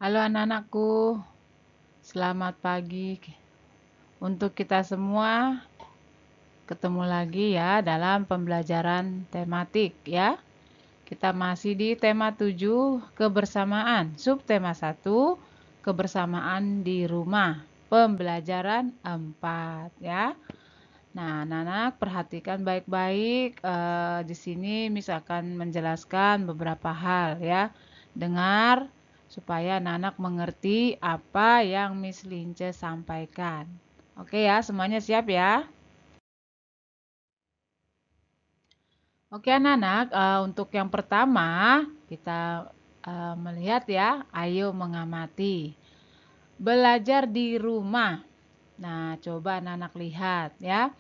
Halo anak-anakku, selamat pagi untuk kita semua. Ketemu lagi ya dalam pembelajaran tematik ya. Kita masih di tema 7, kebersamaan. Subtema 1, kebersamaan di rumah. Pembelajaran 4 ya. Nah, anak-anak perhatikan baik-baik. Di sini Miss akan menjelaskan beberapa hal ya. Dengar supaya anak-anak mengerti apa yang Miss Lince sampaikan. Oke ya, semuanya siap ya? Oke anak-anak, untuk yang pertama kita melihat ya, ayo mengamati. Belajar di rumah. Nah, coba anak-anak lihat ya.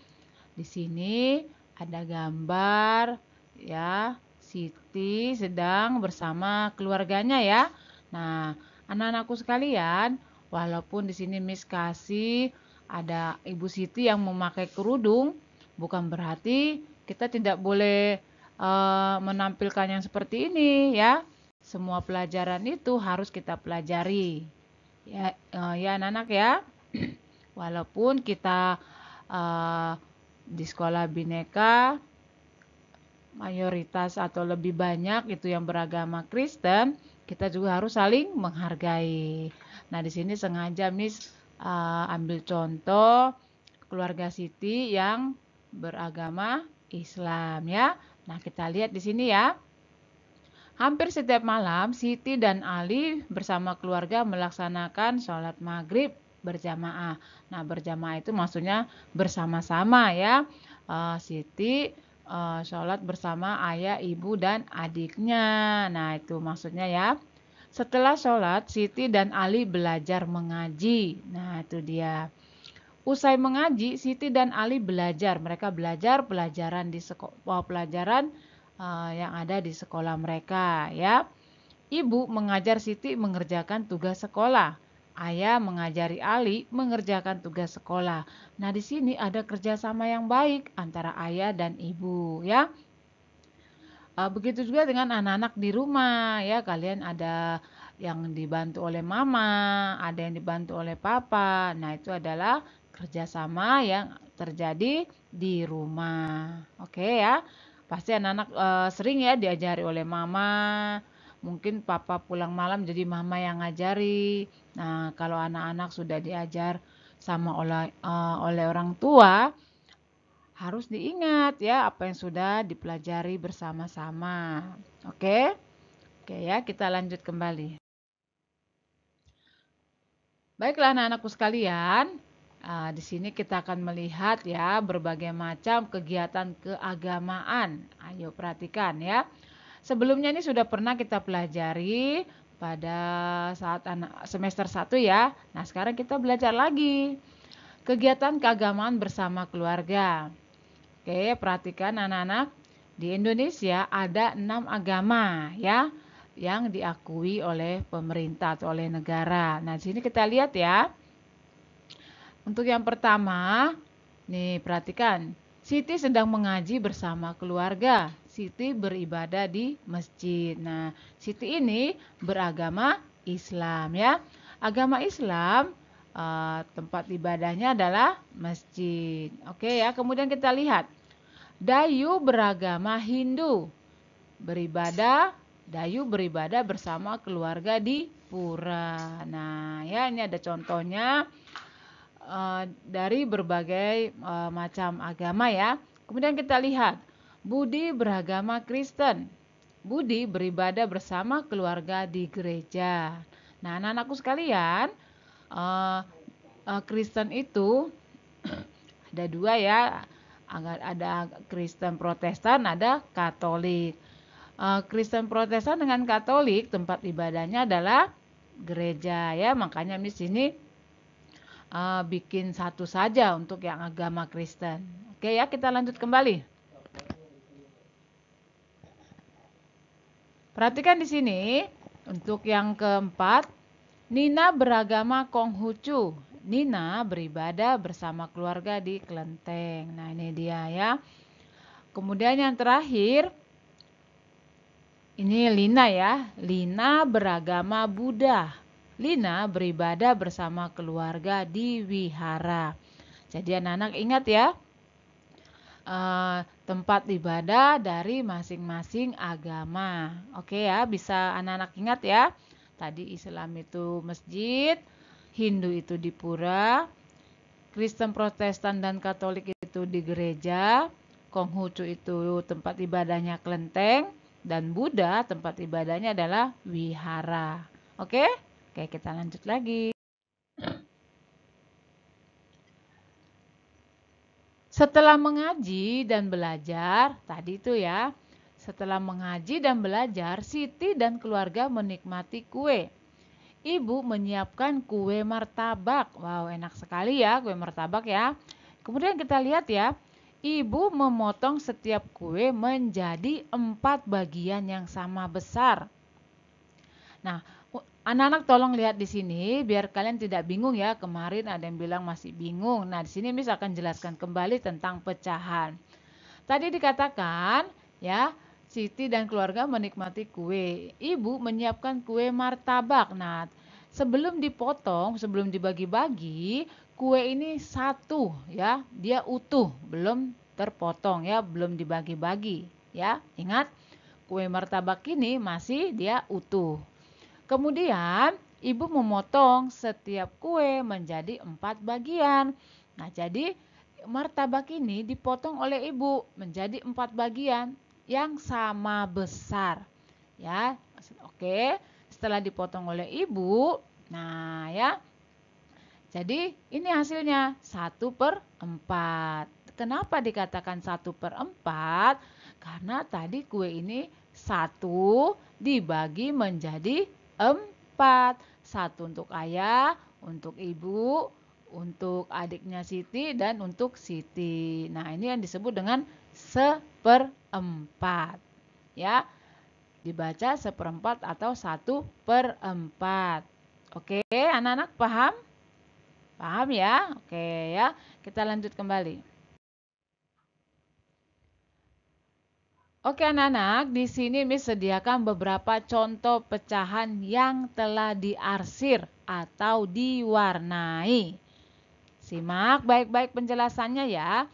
Di sini ada gambar ya, Siti sedang bersama keluarganya ya. Nah, anak-anakku sekalian, walaupun di sini Miss kasih ada Ibu Siti yang memakai kerudung, bukan berarti kita tidak boleh menampilkan yang seperti ini ya. Semua pelajaran itu harus kita pelajari. Ya, ya anak-anak ya. Walaupun kita eh, di sekolah Bhinneka mayoritas atau lebih banyak itu yang beragama Kristen, kita juga harus saling menghargai. Nah, di sini sengaja Miss ambil contoh keluarga Siti yang beragama Islam ya. Nah, kita lihat di sini ya. Hampir setiap malam, Siti dan Ali bersama keluarga melaksanakan sholat maghrib berjamaah. Nah, berjamaah itu maksudnya bersama-sama ya. Siti sholat bersama ayah, ibu, dan adiknya. Nah, itu maksudnya ya. Setelah sholat, Siti dan Ali belajar mengaji. Nah, itu dia. Usai mengaji, Siti dan Ali belajar. Mereka belajar pelajaran di pelajaran yang ada di sekolah mereka ya. Ibu mengajar Siti mengerjakan tugas sekolah. Ayah mengajari Ali mengerjakan tugas sekolah. Nah, di sini ada kerjasama yang baik antara ayah dan ibu ya. Begitu juga dengan anak-anak di rumah ya. Kalian ada yang dibantu oleh mama, ada yang dibantu oleh papa. Nah, itu adalah kerjasama yang terjadi di rumah. Oke ya. Pasti anak-anak sering ya diajari oleh mama. Mungkin papa pulang malam jadi mama yang ngajari. Nah, kalau anak-anak sudah diajar sama oleh orang tua, harus diingat ya apa yang sudah dipelajari bersama-sama. Oke? Oke ya, kita lanjut kembali. Baiklah anak-anakku sekalian, di sini kita akan melihat ya berbagai macam kegiatan keagamaan. Ayo perhatikan ya. Sebelumnya ini sudah pernah kita pelajari pada saat semester 1 ya. Nah, sekarang kita belajar lagi. Kegiatan keagamaan bersama keluarga. Oke, perhatikan anak-anak. Di Indonesia ada 6 agama ya yang diakui oleh pemerintah atau oleh negara. Nah, di sini kita lihat ya. Untuk yang pertama, nih perhatikan. Siti sedang mengaji bersama keluarga. Siti beribadah di masjid. Nah, Siti ini beragama Islam ya. Agama Islam tempat ibadahnya adalah masjid. Oke ya, kemudian kita lihat. Dayu beragama Hindu. Dayu beribadah bersama keluarga di pura. Nah, ya ini ada contohnya dari berbagai macam agama ya. Kemudian kita lihat, Budi beragama Kristen. Budi beribadah bersama keluarga di gereja. Nah, anak-anakku sekalian, Kristen itu ada dua ya, ada Kristen Protestan, ada Katolik. Kristen Protestan dengan Katolik tempat ibadahnya adalah gereja ya, makanya di sini bikin satu saja untuk yang agama Kristen. Oke ya, kita lanjut kembali. Perhatikan di sini untuk yang keempat, Nina beragama Konghucu. Nina beribadah bersama keluarga di kelenteng. Nah, ini dia ya. Kemudian yang terakhir, ini Lina ya. Lina beragama Buddha. Lina beribadah bersama keluarga di wihara. Jadi anak-anak ingat ya, tempat ibadah dari masing-masing agama. Oke ya, bisa anak-anak ingat ya. Tadi Islam itu masjid, Hindu itu di pura, Kristen, Protestan, dan Katolik itu di gereja, Konghucu itu tempat ibadahnya kelenteng, dan Buddha tempat ibadahnya adalah wihara. Oke? Oke, kita lanjut lagi. Setelah mengaji dan belajar, tadi itu ya, setelah mengaji dan belajar, Siti dan keluarga menikmati kue. Ibu menyiapkan kue martabak. Wow, enak sekali ya kue martabak ya. Kemudian kita lihat ya, ibu memotong setiap kue menjadi 4 bagian yang sama besar. Nah, anak-anak tolong lihat di sini biar kalian tidak bingung ya. Kemarin ada yang bilang masih bingung. Nah, di sini Miss akan jelaskan kembali tentang pecahan. Tadi dikatakan ya, Siti dan keluarga menikmati kue. Ibu menyiapkan kue martabak. Nah, sebelum dipotong, sebelum dibagi-bagi, kue ini satu ya, dia utuh, belum terpotong ya, belum dibagi-bagi ya. Ingat, kue martabak ini masih dia utuh. Kemudian, ibu memotong setiap kue menjadi 4 bagian. Nah, jadi martabak ini dipotong oleh ibu menjadi 4 bagian yang sama besar. Ya, oke. Setelah dipotong oleh ibu, nah ya, jadi ini hasilnya 1/4. Kenapa dikatakan 1/4? Karena tadi kue ini satu dibagi menjadi 4. Satu untuk ayah, untuk ibu, untuk adiknya Siti, dan untuk Siti. Nah, ini yang disebut dengan 1/4. Ya, dibaca 1/4 atau 1/4. Oke, anak-anak paham? Paham ya? Oke ya, kita lanjut kembali. Oke anak-anak, di sini Miss sediakan beberapa contoh pecahan yang telah diarsir atau diwarnai. Simak baik-baik penjelasannya ya.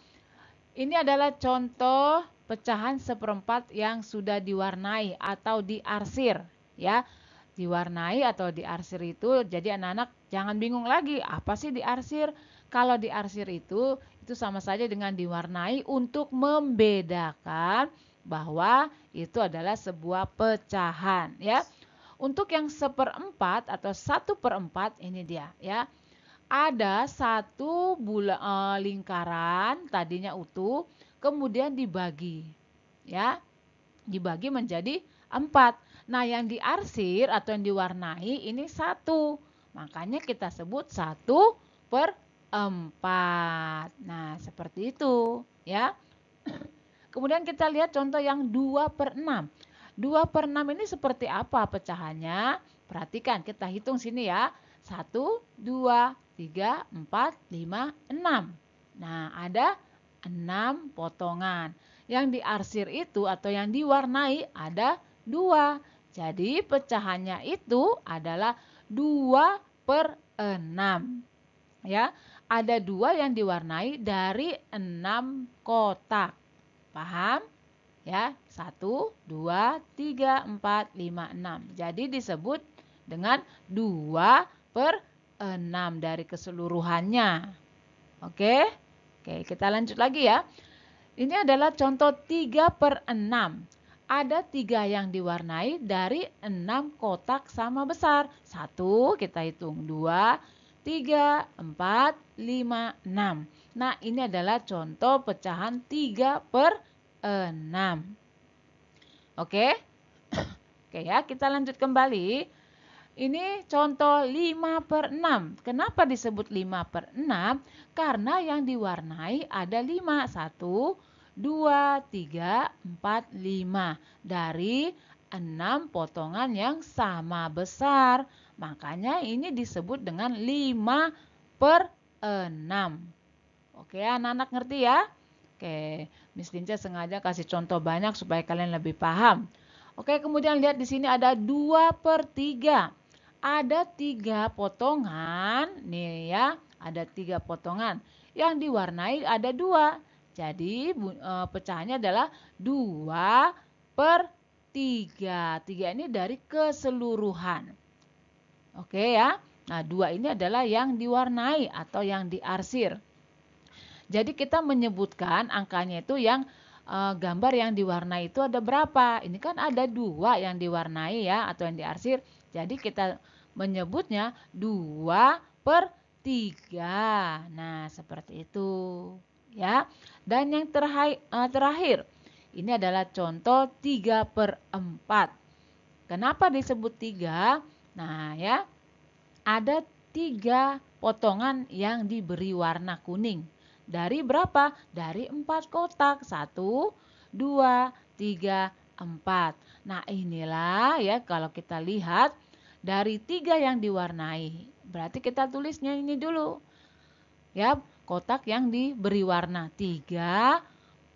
Ini adalah contoh pecahan 1/4 yang sudah diwarnai atau diarsir ya. Diwarnai atau diarsir itu, jadi anak-anak jangan bingung lagi, apa sih diarsir? Kalau diarsir itu sama saja dengan diwarnai untuk membedakan bahwa itu adalah sebuah pecahan ya. Untuk yang 1/4 atau 1/4 ini dia ya. Ada satu lingkaran tadinya utuh, kemudian dibagi ya. Dibagi menjadi 4. Nah, yang diarsir atau yang diwarnai ini 1. Makanya kita sebut 1/4. Nah, seperti itu ya. Kemudian kita lihat contoh yang 2/6. 2/6 ini seperti apa pecahannya? Perhatikan, kita hitung sini ya. 1, 2, 3, 4, 5, 6. Nah, ada 6 potongan. Yang diarsir itu atau yang diwarnai ada 2. Jadi pecahannya itu adalah 2/6. Ya, ada 2 yang diwarnai dari 6 kotak. Paham? Ya, 1, 2, 3, 4, 5, 6. Jadi disebut dengan 2/6 dari keseluruhannya. Oke? Oke, kita lanjut lagi ya. Ini adalah contoh 3/6. Ada 3 yang diwarnai dari 6 kotak sama besar. 1, kita hitung. 2, 3, 4, 5, 6. Nah, ini adalah contoh pecahan 3/6. Oke? Oke ya, kita lanjut kembali. Ini contoh 5/6. Kenapa disebut 5/6? Karena yang diwarnai ada 5. 1, 2, 3, 4, 5. Dari 6 potongan yang sama besar. Makanya ini disebut dengan 5/6. Oke, anak-anak ngerti ya? Oke, Miss Linca sengaja kasih contoh banyak supaya kalian lebih paham. Oke, kemudian lihat di sini ada 2/3. ada 3 potongan, nih ya, ada 3 potongan. Yang diwarnai ada 2. Jadi pecahannya adalah 2 per 3. 3 ini dari keseluruhan. Oke ya. Nah, 2 ini adalah yang diwarnai atau yang diarsir. Jadi kita menyebutkan angkanya itu yang gambar yang diwarnai itu ada berapa. Ini kan ada 2 yang diwarnai ya atau yang diarsir. Jadi kita menyebutnya 2 per 3. Nah, seperti itu ya. Dan yang terakhir, ini adalah contoh 3 per 4. Kenapa disebut 3? Nah ya, ada 3 potongan yang diberi warna kuning. Dari berapa? Dari 4 kotak. 1, 2, 3, 4. Nah, inilah ya kalau kita lihat dari 3 yang diwarnai. Berarti kita tulisnya ini dulu. Ya, kotak yang diberi warna 3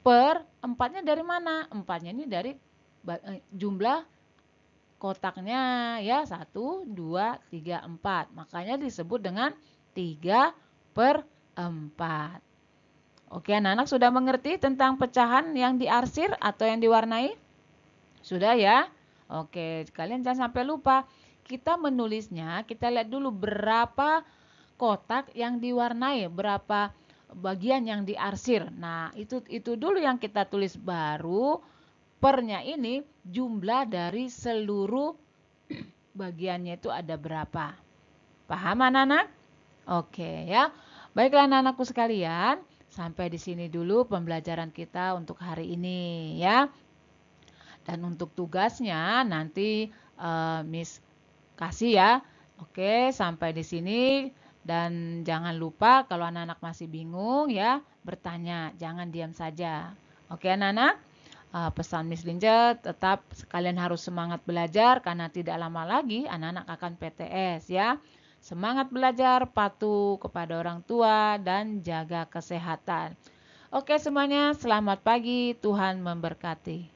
per 4-nya dari mana? 4-nya ini dari jumlah kotaknya ya 1, 2, 3, 4. Makanya disebut dengan 3 per 4. Oke, anak-anak sudah mengerti tentang pecahan yang diarsir atau yang diwarnai? Sudah ya? Oke, kalian jangan sampai lupa. Kita menulisnya, kita lihat dulu berapa kotak yang diwarnai, berapa bagian yang diarsir. Nah, itu dulu yang kita tulis, baru pernya ini jumlah dari seluruh bagiannya itu ada berapa. Paham anak-anak? Oke ya. Baiklah anak-anakku sekalian, sampai di sini dulu pembelajaran kita untuk hari ini ya. Dan untuk tugasnya nanti Miss kasih ya. Oke, sampai di sini dan jangan lupa kalau anak-anak masih bingung ya, bertanya, jangan diam saja. Oke anak-anak? Pesan Miss Linja tetap kalian harus semangat belajar karena tidak lama lagi anak-anak akan PTS ya. Semangat belajar, patuh kepada orang tua dan jaga kesehatan. Oke semuanya, selamat pagi, Tuhan memberkati.